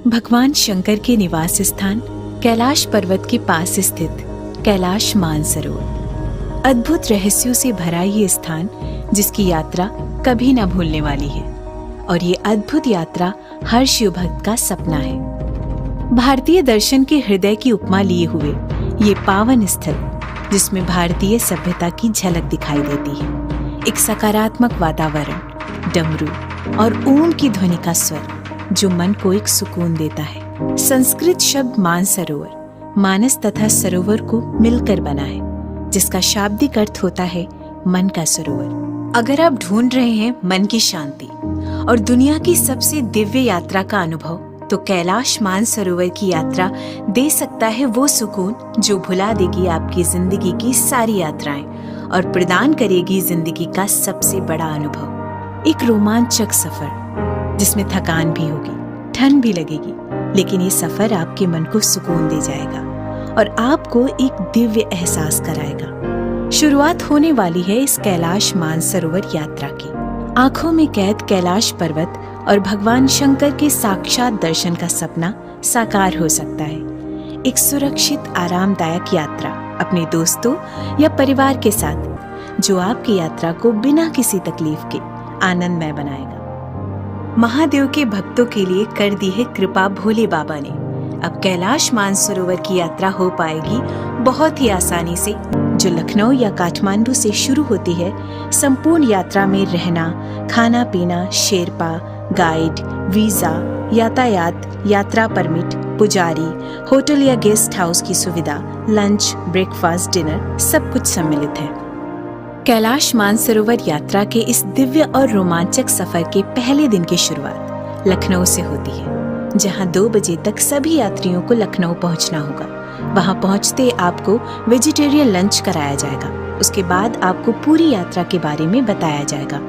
भगवान शंकर के निवास स्थान कैलाश पर्वत के पास स्थित कैलाश मानसरोवर अद्भुत रहस्यों से भरा ये स्थान जिसकी यात्रा कभी न भूलने वाली है और ये अद्भुत यात्रा हर शिव भक्त का सपना है। भारतीय दर्शन के हृदय की उपमा लिए हुए ये पावन स्थल जिसमें भारतीय सभ्यता की झलक दिखाई देती है। एक सकारात्मक वातावरण, डमरू और ओम की ध्वनि का स्वर जो मन को एक सुकून देता है। संस्कृत शब्द मानसरोवर मानस तथा सरोवर को मिलकर बना है, जिसका शाब्दिक अर्थ होता है मन का सरोवर। अगर आप ढूंढ रहे हैं मन की शांति और दुनिया की सबसे दिव्य यात्रा का अनुभव, तो कैलाश मानसरोवर की यात्रा दे सकता है वो सुकून जो भुला देगी आपकी जिंदगी की सारी यात्राएं और प्रदान करेगी जिंदगी का सबसे बड़ा अनुभव। एक रोमांचक सफर जिसमें थकान भी होगी, ठंड भी लगेगी, लेकिन ये सफर आपके मन को सुकून दे जाएगा और आपको एक दिव्य एहसास कराएगा। शुरुआत होने वाली है इस कैलाश मानसरोवर यात्रा की। आंखों में कैद कैलाश पर्वत और भगवान शंकर के साक्षात दर्शन का सपना साकार हो सकता है। एक सुरक्षित आरामदायक यात्रा अपने दोस्तों या परिवार के साथ जो आपकी यात्रा को बिना किसी तकलीफ के आनंदमय बनाएगा। महादेव के भक्तों के लिए कर दी है कृपा भोले बाबा ने। अब कैलाश मानसरोवर की यात्रा हो पाएगी बहुत ही आसानी से। जो लखनऊ या काठमांडू से शुरू होती है, संपूर्ण यात्रा में रहना, खाना पीना, शेरपा, गाइड, वीजा, यातायात, यात्रा परमिट, पुजारी, होटल या गेस्ट हाउस की सुविधा, लंच, ब्रेकफास्ट, डिनर सब कुछ सम्मिलित है। कैलाश मानसरोवर यात्रा के इस दिव्य और रोमांचक सफर के पहले दिन की शुरुआत लखनऊ से होती है, जहां 2 बजे तक सभी यात्रियों को लखनऊ पहुंचना होगा। वहां पहुंचते आपको वेजिटेरियन लंच कराया जाएगा। उसके बाद आपको पूरी यात्रा के बारे में बताया जाएगा।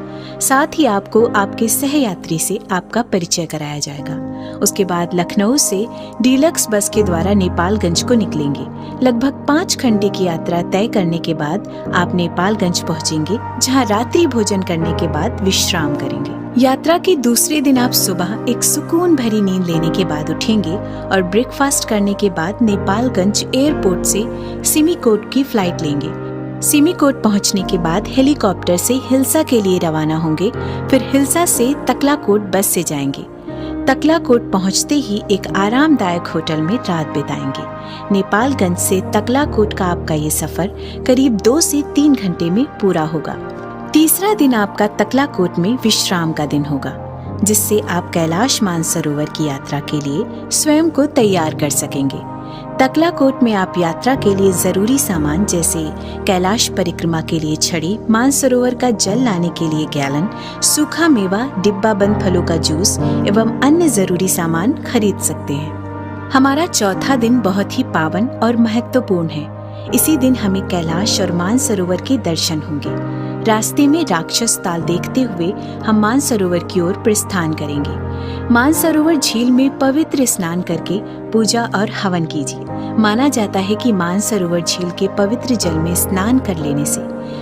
साथ ही आपको आपके सहयात्री से आपका परिचय कराया जाएगा। उसके बाद लखनऊ से डीलक्स बस के द्वारा नेपालगंज को निकलेंगे। लगभग 5 घंटे की यात्रा तय करने के बाद आप नेपालगंज पहुंचेंगे, जहां रात्रि भोजन करने के बाद विश्राम करेंगे। यात्रा के दूसरे दिन आप सुबह एक सुकून भरी नींद लेने के बाद उठेंगे और ब्रेकफास्ट करने के बाद नेपालगंज एयरपोर्ट से सिमिकोट की फ्लाइट लेंगे। सिमिकोट पहुंचने के बाद हेलीकॉप्टर से हिल्सा के लिए रवाना होंगे। फिर हिल्सा से तकलाकोट बस से जाएंगे। तकलाकोट पहुंचते ही एक आरामदायक होटल में रात बिताएंगे। नेपालगंज से तकलाकोट का आपका ये सफर करीब 2 से 3 घंटे में पूरा होगा। तीसरा दिन आपका तकलाकोट में विश्राम का दिन होगा, जिससे आप कैलाश मानसरोवर की यात्रा के लिए स्वयं को तैयार कर सकेंगे। तकलाकोट में आप यात्रा के लिए जरूरी सामान जैसे कैलाश परिक्रमा के लिए छड़ी, मानसरोवर का जल लाने के लिए गैलन, सूखा मेवा, डिब्बा बंद फलों का जूस एवं अन्य जरूरी सामान खरीद सकते हैं। हमारा चौथा दिन बहुत ही पावन और महत्वपूर्ण है। इसी दिन हमें कैलाश और मानसरोवर के दर्शन होंगे। रास्ते में राक्षस ताल देखते हुए हम मानसरोवर की ओर प्रस्थान करेंगे। मानसरोवर झील में पवित्र स्नान करके पूजा और हवन कीजिए। माना जाता है कि मानसरोवर झील के पवित्र जल में स्नान कर लेने से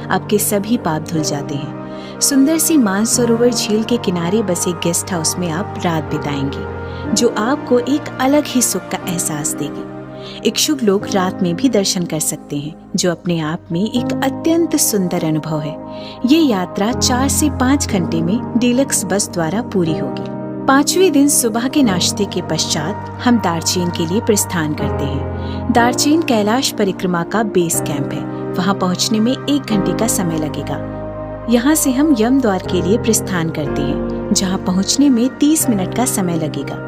आपके सभी पाप धुल जाते हैं। सुंदर सी मानसरोवर झील के किनारे बसे गेस्ट हाउस में आप रात बिताएंगे, जो आपको एक अलग ही सुख का एहसास देगी। इच्छुक लोग रात में भी दर्शन कर सकते हैं, जो अपने आप में एक अत्यंत सुंदर अनुभव है। ये यात्रा 4 से 5 घंटे में डीलक्स बस द्वारा पूरी होगी। 5वें दिन सुबह के नाश्ते के पश्चात हम दार्चीन के लिए प्रस्थान करते हैं। दार्चीन कैलाश परिक्रमा का बेस कैंप है। वहां पहुंचने में 1 घंटे का समय लगेगा। यहाँ से हम यमद्वार के लिए प्रस्थान करते हैं, जहाँ पहुँचने में 30 मिनट का समय लगेगा।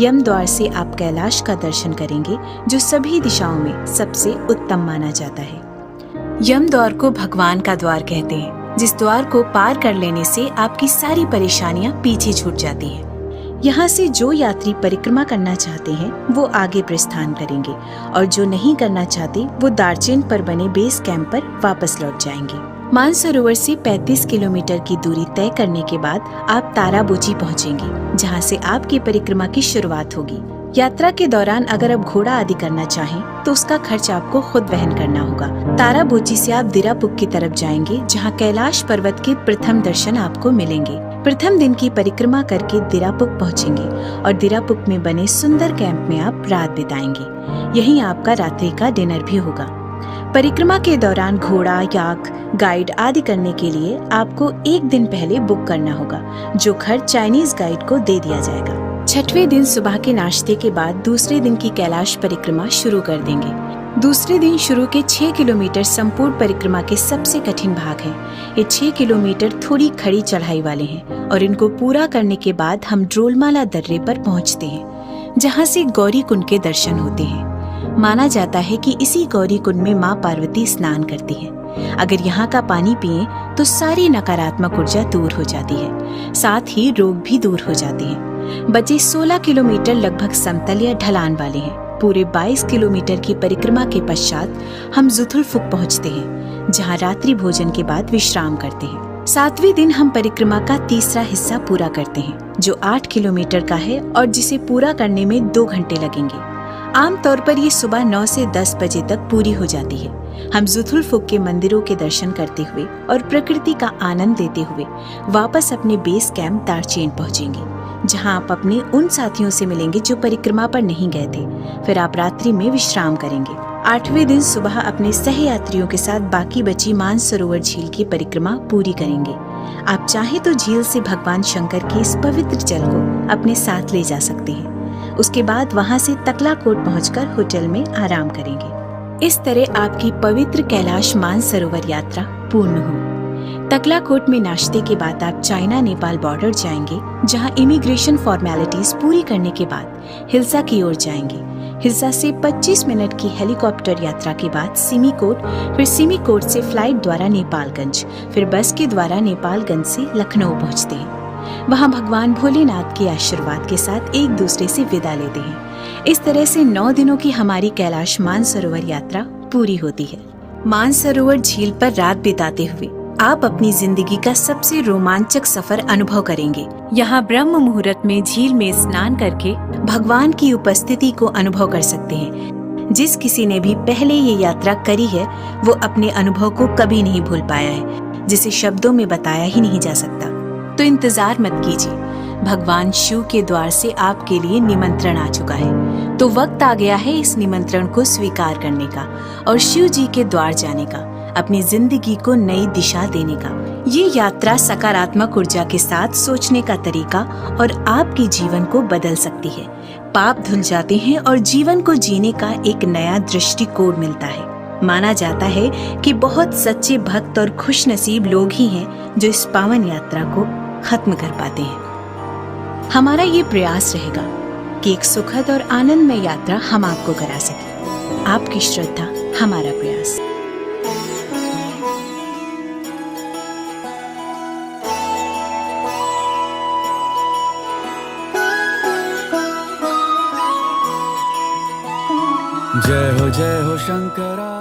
यमद्वार से आप कैलाश का दर्शन करेंगे, जो सभी दिशाओं में सबसे उत्तम माना जाता है। यमद्वार को भगवान का द्वार कहते हैं, जिस द्वार को पार कर लेने से आपकी सारी परेशानियां पीछे छूट जाती हैं। यहाँ से जो यात्री परिक्रमा करना चाहते हैं वो आगे प्रस्थान करेंगे और जो नहीं करना चाहते वो दार्चीन पर बने बेस कैंप पर वापस लौट जाएंगे। मानसरोवर से 35 किलोमीटर की दूरी तय करने के बाद आप ताराबोची पहुँचेंगे, जहाँ से आपकी परिक्रमा की शुरुआत होगी। यात्रा के दौरान अगर आप घोड़ा आदि करना चाहें तो उसका खर्च आपको खुद वहन करना होगा। ताराबोची से आप दिरापुक की तरफ जाएंगे, जहाँ कैलाश पर्वत के प्रथम दर्शन आपको मिलेंगे। प्रथम दिन की परिक्रमा करके दिरापुक पहुंचेंगे और दिरापुक में बने सुंदर कैंप में आप रात बिताएंगे। यहीं आपका रात्रि का डिनर भी होगा। परिक्रमा के दौरान घोड़ा, याक, गाइड आदि करने के लिए आपको एक दिन पहले बुक करना होगा, जो खर्च चाइनीज गाइड को दे दिया जाएगा। छठवें दिन सुबह के नाश्ते के बाद दूसरे दिन की कैलाश परिक्रमा शुरू कर देंगे। दूसरे दिन शुरू के 6 किलोमीटर संपूर्ण परिक्रमा के सबसे कठिन भाग हैं। ये 6 किलोमीटर थोड़ी खड़ी चढ़ाई वाले हैं और इनको पूरा करने के बाद हम ड्रोलमाला दर्रे पर पहुंचते हैं, जहां से गौरी कुंड के दर्शन होते हैं। माना जाता है कि इसी गौरी कुंड में मां पार्वती स्नान करती हैं। अगर यहाँ का पानी पिएं तो सारी नकारात्मक ऊर्जा दूर हो जाती है, साथ ही रोग भी दूर हो जाते हैं। बचे 16 किलोमीटर लगभग समतल या ढलान वाले हैं। पूरे 22 किलोमीटर की परिक्रमा के पश्चात हम जुथुलफुक पहुंचते हैं, जहां रात्रि भोजन के बाद विश्राम करते हैं। 7वें दिन हम परिक्रमा का तीसरा हिस्सा पूरा करते हैं, जो 8 किलोमीटर का है और जिसे पूरा करने में 2 घंटे लगेंगे। आमतौर पर ये सुबह 9 से 10 बजे तक पूरी हो जाती है। हम जुथुलफुक के मंदिरों के दर्शन करते हुए और प्रकृति का आनंद लेते हुए वापस अपने बेस कैंप दारचेन पहुंचेंगे, जहां आप अपने उन साथियों से मिलेंगे जो परिक्रमा पर नहीं गए थे। फिर आप रात्रि में विश्राम करेंगे। 8वें दिन सुबह अपने सहयात्रियों के साथ बाकी बची मानसरोवर झील की परिक्रमा पूरी करेंगे। आप चाहे तो झील से भगवान शंकर के इस पवित्र जल को अपने साथ ले जा सकते हैं। उसके बाद वहां से तकलाकोट पहुंचकर होटल में आराम करेंगे। इस तरह आपकी पवित्र कैलाश मानसरोवर यात्रा पूर्ण हो। तकलाकोट में नाश्ते के बाद आप चाइना नेपाल बॉर्डर जाएंगे, जहां इमिग्रेशन फॉर्मेलिटीज पूरी करने के बाद हिल्सा की ओर जाएंगे। हिल्सा से 25 मिनट की हेलीकॉप्टर यात्रा के बाद सिमीकोट, फिर सिमीकोट से फ्लाइट द्वारा नेपालगंज, फिर बस के द्वारा नेपालगंज से लखनऊ पहुंचते हैं। वहां भगवान भोलेनाथ के आशीर्वाद के साथ एक दूसरे से विदा लेते हैं। इस तरह से 9 दिनों की हमारी कैलाश मानसरोवर यात्रा पूरी होती है। मानसरोवर झील पर रात बिताते हुए आप अपनी जिंदगी का सबसे रोमांचक सफर अनुभव करेंगे। यहाँ ब्रह्म मुहूर्त में झील में स्नान करके भगवान की उपस्थिति को अनुभव कर सकते हैं। जिस किसी ने भी पहले ये यात्रा करी है, वो अपने अनुभव को कभी नहीं भूल पाया है, जिसे शब्दों में बताया ही नहीं जा सकता। तो इंतजार मत कीजिए, भगवान शिव के द्वार से आपके लिए निमंत्रण आ चुका है। तो वक्त आ गया है इस निमंत्रण को स्वीकार करने का और शिव जी के द्वार जाने का, अपनी जिंदगी को नई दिशा देने का। ये यात्रा सकारात्मक ऊर्जा के साथ सोचने का तरीका और आपके जीवन को बदल सकती है। पाप धुल जाते हैं और जीवन को जीने का एक नया दृष्टिकोण मिलता है। माना जाता है कि बहुत सच्चे भक्त और खुशनसीब लोग ही हैं जो इस पावन यात्रा को खत्म कर पाते हैं। हमारा ये प्रयास रहेगा कि एक सुखद और आनंदमय यात्रा हम आपको करा सके। आपकी श्रद्धा हमारा प्रयास। जय हो शंकरा।